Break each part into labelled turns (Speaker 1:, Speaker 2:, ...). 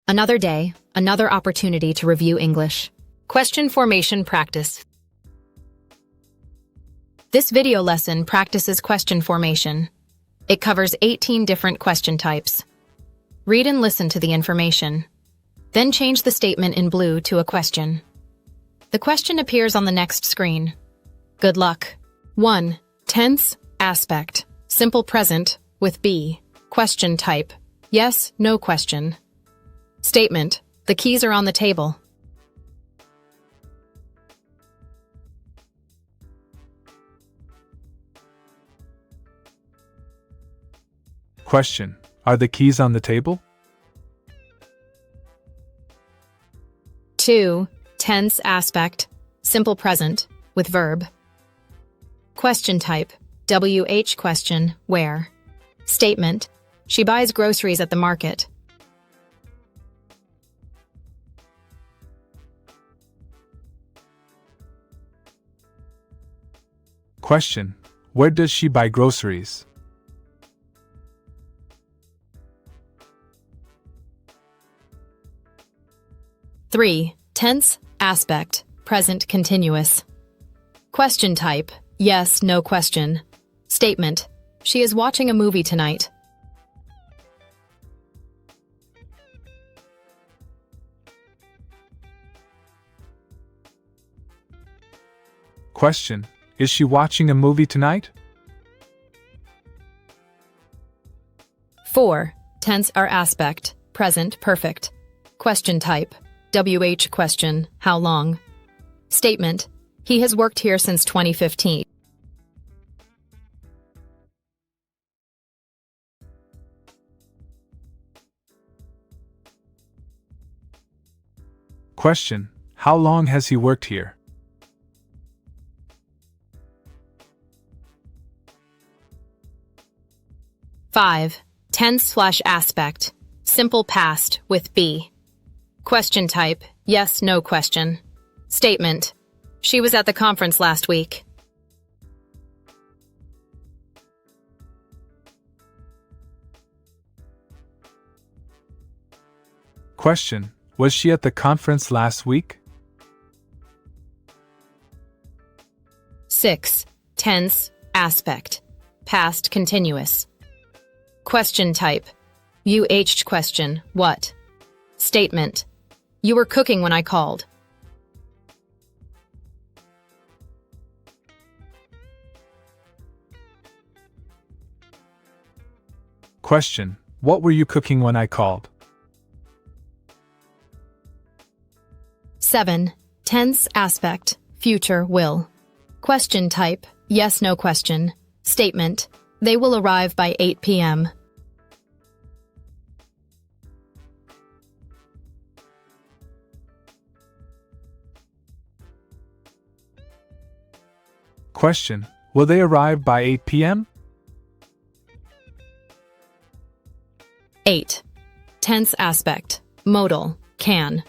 Speaker 1: Another day, another opportunity to review English. Question formation practice. This video lesson practices question formation. It covers 18 different question types. Read and listen to the information. Then change the statement in blue to a question. The question appears on the next screen. Good luck. 1. Tense, aspect, simple present, with be. Question type, yes, no question. Statement, the keys are on the table.
Speaker 2: Question, are the keys on the table?
Speaker 1: 2. Tense, aspect, simple present, with verb. Question type, WH question, where. Statement, she buys groceries at the market.
Speaker 2: Question, where does she buy groceries?
Speaker 1: 3. Tense, aspect, present continuous. Question type, yes, no question. Statement, she is watching a movie tonight.
Speaker 2: Question, is she watching a movie tonight?
Speaker 1: 4. Tense or aspect, present perfect. Question type, WH question, how long? Statement, he has worked here since 2015.
Speaker 2: Question, how long has he worked here?
Speaker 1: 5. Tense/aspect, simple past with be. Question type, yes, no question. Statement, she was at the conference last week.
Speaker 2: Question, was she at the conference last week?
Speaker 1: 6. Tense, aspect, past continuous. Question type, UH question, what? Statement, you were cooking when I called.
Speaker 2: Question, what were you cooking when I called?
Speaker 1: 7. Tense, aspect, future, will. Question type, yes, no question. Statement, they will arrive by 8 p.m.
Speaker 2: Question, will they arrive by 8 p.m.?
Speaker 1: 8. Tense aspect, modal, can.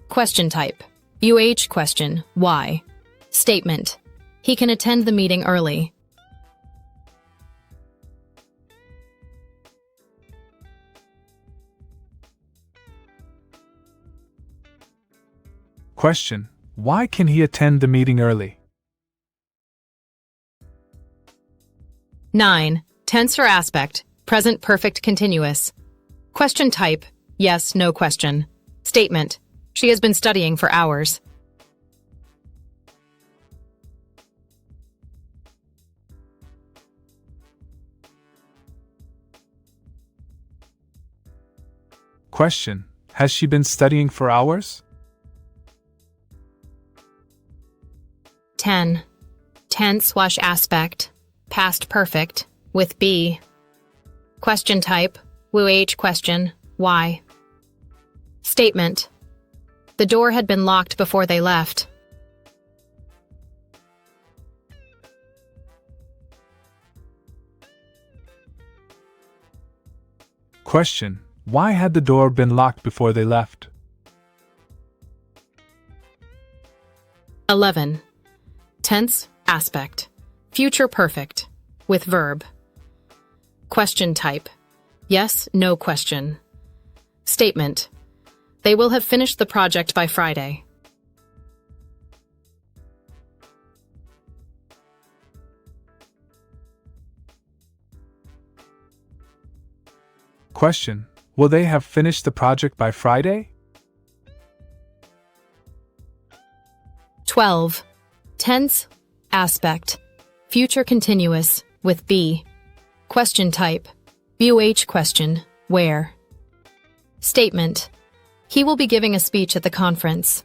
Speaker 1: Question type, UH question, why? Statement, he can attend the meeting early.
Speaker 2: Question, why can he attend the meeting early?
Speaker 1: 9. Tense or aspect, present perfect continuous. Question type, yes, no question. Statement, she has been studying for hours.
Speaker 2: Question, has she been studying for hours?
Speaker 1: 10. Tense/aspect, past perfect, with be. Question type, WH question, why? Statement, the door had been locked before they left.
Speaker 2: Question, why had the door been locked before they left?
Speaker 1: 11. Tense, aspect, future perfect, with verb. Question type, yes, no question. Statement, They will have finished the project by Friday.
Speaker 2: Question. Will they have finished the project by Friday?
Speaker 1: 12. Tense, aspect, future continuous, with be. Question type, VOH question, where. Statement. He will be giving a speech at the conference.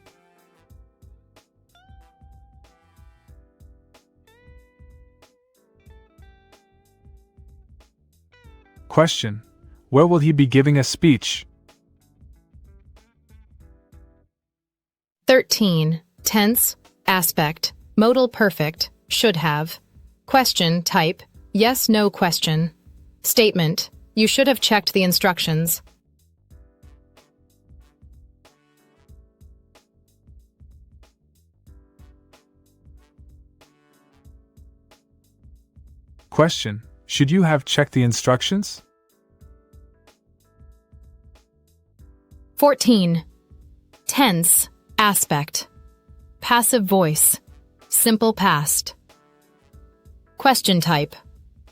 Speaker 2: Question. Where will he be giving a speech?
Speaker 1: 13. Tense, aspect, modal perfect, should have. Question type, yes, no question. Statement. You should have checked the instructions.
Speaker 2: Question. Should you have checked the instructions?
Speaker 1: 14. Tense, aspect, passive voice, simple past. Question type,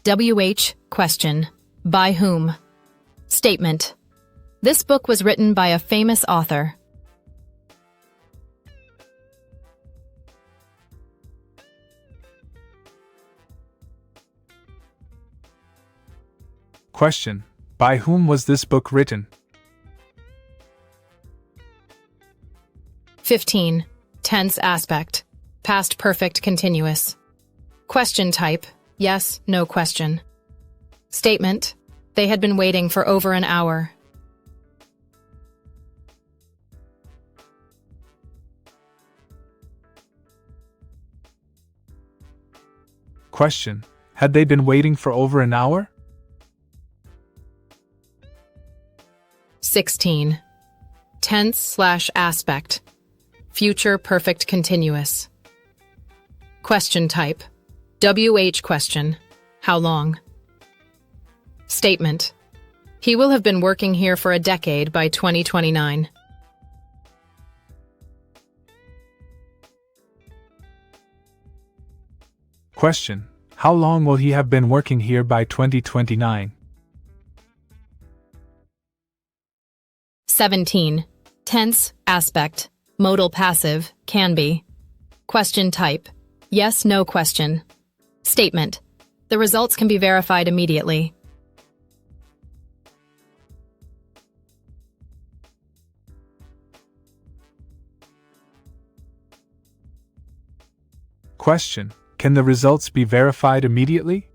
Speaker 1: WH question, by whom? Statement. This book was written by a famous author.
Speaker 2: Question. By whom was this book written?
Speaker 1: 15. Tense aspect, past perfect continuous. Question type, yes, no question. Statement. They had been waiting for over an hour.
Speaker 2: Question. Had they been waiting for over an hour?
Speaker 1: 16. Tense/aspect, future perfect continuous. Question type, WH question, how long? Statement. He will have been working here for a decade by 2029.
Speaker 2: Question. How long will he have been working here by 2029?
Speaker 1: 17. Tense, aspect, modal passive, can be. Question type, yes, no question. Statement. The results can be verified immediately.
Speaker 2: Question. Can the results be verified immediately?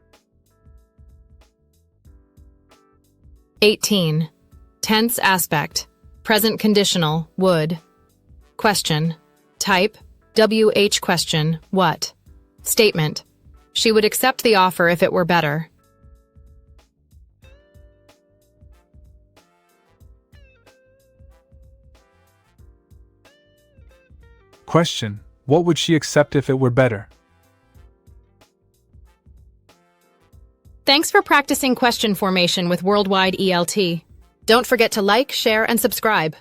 Speaker 1: 18. Tense aspect, present conditional, would. Question. Type, WH question, what? Statement. She would accept the offer if it were better.
Speaker 2: Question. What would she accept if it were better?
Speaker 1: Thanks for practicing question formation with Worldwide ELT. Don't forget to like, share, and subscribe.